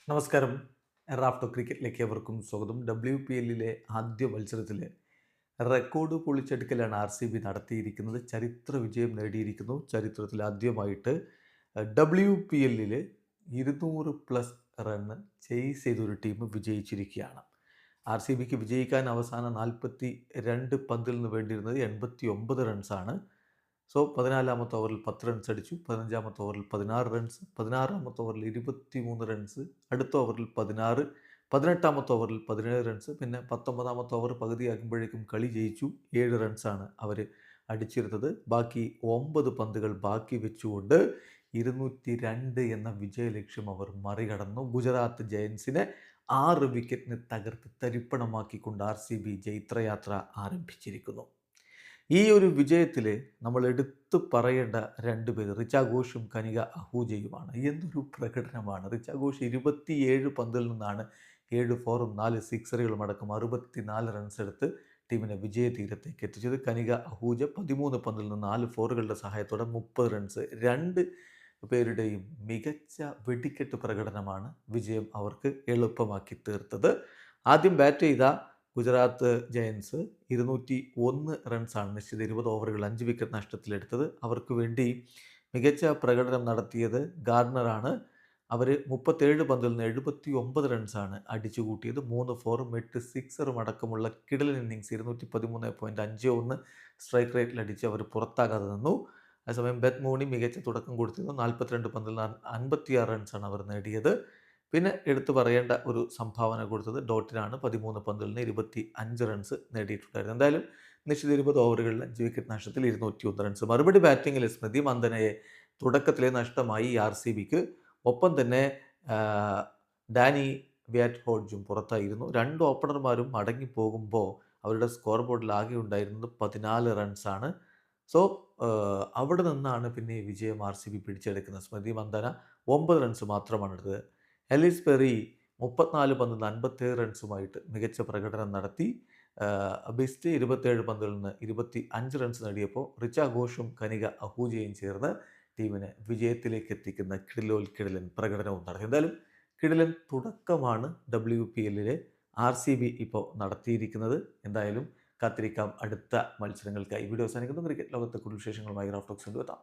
നമസ്കാരം. റാഫ്റ്റോ ക്രിക്കറ്റിലേക്ക് ഏവർക്കും സ്വാഗതം. WPLലെ ആദ്യ മത്സരത്തിൽ റെക്കോർഡ് പൊളിച്ചെടുക്കലാണ് RCB നടത്തിയിരിക്കുന്നത്. ചരിത്ര വിജയം നേടിയിരിക്കുന്നു. ചരിത്രത്തിൽ ആദ്യമായിട്ട് WPLൽ 200+ റണ്ണ് ചേസ് ചെയ്തൊരു ടീം വിജയിച്ചിരിക്കുകയാണ്. RCBക്ക് വിജയിക്കാൻ അവസാന 42 പന്തിൽ നിന്ന് വേണ്ടിയിരുന്നത് 89 റൺസാണ്. 14ാമത്തെ ഓവറിൽ 10 റൺസ് അടിച്ചു. 15ാമത്തെ ഓവറിൽ 16 റൺസ്. 16ാമത്തെ ഓവറിൽ 23 റൺസ്. അടുത്ത ഓവറിൽ 16. 18ാമത്തെ ഓവറിൽ 17 റൺസ്. പിന്നെ 19ാമത്തെ ഓവർ പകുതിയാകുമ്പോഴേക്കും കളി ജയിച്ചു. 7 റൺസാണ് അവർ അടിച്ചിരുന്നത്. ബാക്കി 9 പന്തുകൾ ബാക്കി വെച്ചുകൊണ്ട് 202 എന്ന വിജയലക്ഷ്യം അവർ മറികടന്നു. ഗുജറാത്ത് ജയൻസിനെ 6 വിക്കറ്റിന് തകർത്ത് തരിപ്പണമാക്കിക്കൊണ്ട് RCB ജൈത്രയാത്ര ആരംഭിച്ചിരിക്കുന്നു. ഈ ഒരു വിജയത്തിൽ നമ്മൾ എടുത്തു പറയേണ്ട 2 പേര് റിച്ച ഘോഷും കനിക അഹൂജയുമാണ്. എന്തൊരു പ്രകടനമാണ്! റിച്ച ഘോഷ് 27 പന്തിൽ നിന്നാണ് 7 ഫോറും 4 സിക്സറുകളും അടക്കം 64 റൺസ് എടുത്ത് ടീമിനെ വിജയതീരത്തേക്ക് എത്തിച്ചത്. കനിക അഹൂജ 13 പന്തിൽ നിന്ന് 4 ഫോറുകളുടെ സഹായത്തോടെ 30 റൺസ്. 2 പേരുടെയും മികച്ച വെടിക്കെട്ട് പ്രകടനമാണ് വിജയം അവർക്ക് എളുപ്പമാക്കി തീർത്തത്. ആദ്യം ബാറ്റ് ചെയ്ത ഗുജറാത്ത് ജയൻസ് 201 റൺസാണ് നിശ്ചിത 20 ഓവറുകൾ 5 വിക്കറ്റ് നഷ്ടത്തിലെടുത്തത്. അവർക്ക് വേണ്ടി മികച്ച പ്രകടനം നടത്തിയത് ഗാർഡനറാണ്. അവർ 37 പന്തിൽ നിന്ന് 79 റൺസാണ് അടിച്ചു കൂട്ടിയത്. 3 ഫോറും 8 സിക്സറും അടക്കമുള്ള കിടിലൻ ഇന്നിങ്സ് 213.51 സ്ട്രൈക്ക് റേറ്റിൽ അടിച്ച് അവർ പുറത്താകാതെ നിന്നു. അതേസമയം ബെത്ത് മൂണി മികച്ച തുടക്കം കൊടുത്തിരുന്നു. 42 പന്തിൽ 56 റൺസാണ് അവർ നേടിയത്. പിന്നെ എടുത്തു പറയേണ്ട ഒരു സംഭാവന കൊടുത്തത് ഡോട്ടിനാണ്. 13 പന്തിൽ നിന്ന് 25 റൺസ് നേടിയിട്ടുണ്ടായിരുന്നു. എന്തായാലും നിശ്ചിത 20 ഓവറുകളിൽ 5 വിക്കറ്റ് നഷ്ടത്തിൽ 201 റൺസ്. മറുപടി ബാറ്റിങ്ങിൽ സ്മൃതി മന്ദനയെ തുടക്കത്തിലെ നഷ്ടമായി RCBക്ക്. ഒപ്പം തന്നെ ഡാനി വ്യാറ്റ് ഹോഡ്ജും പുറത്തായിരുന്നു. 2 ഓപ്പണർമാരും മടങ്ങിപ്പോകുമ്പോൾ അവരുടെ സ്കോർ ബോർഡിൽ ആകെ ഉണ്ടായിരുന്നത് 14 റൺസാണ്. അവിടെ നിന്നാണ് പിന്നെ ഈ വിജയം RCB പിടിച്ചെടുക്കുന്നത്. സ്മൃതി മന്ദന 9 റൺസ് മാത്രമാണ് എടുത്തത്. എലിസ് പെറി 34 പന്തിൽ നിന്ന് 57 റൺസുമായിട്ട് മികച്ച പ്രകടനം നടത്തി. ബെസ്റ്റ് 27 പന്തിൽ നിന്ന് 25 റൺസ് നേടിയപ്പോൾ റിച്ച ഘോഷും കനിക അഹൂജയും ചേർന്ന് ടീമിനെ വിജയത്തിലേക്ക് എത്തിക്കുന്ന കിടിലൻ പ്രകടനവും നടത്തി. എന്തായാലും കിടിലൻ തുടക്കമാണ് WPLലെ RCB ഇപ്പോൾ നടത്തിയിരിക്കുന്നത്. എന്തായാലും കാത്തിരിക്കാം അടുത്ത മത്സരങ്ങൾക്കായി. വീഡിയോ അവസാനിക്കുന്നു. ക്രിക്കറ്റ് ലോകത്തെ കൂടുതൽ വിശേഷങ്ങളുമായി റാഫ്റ്റോക്സ് എത്താം.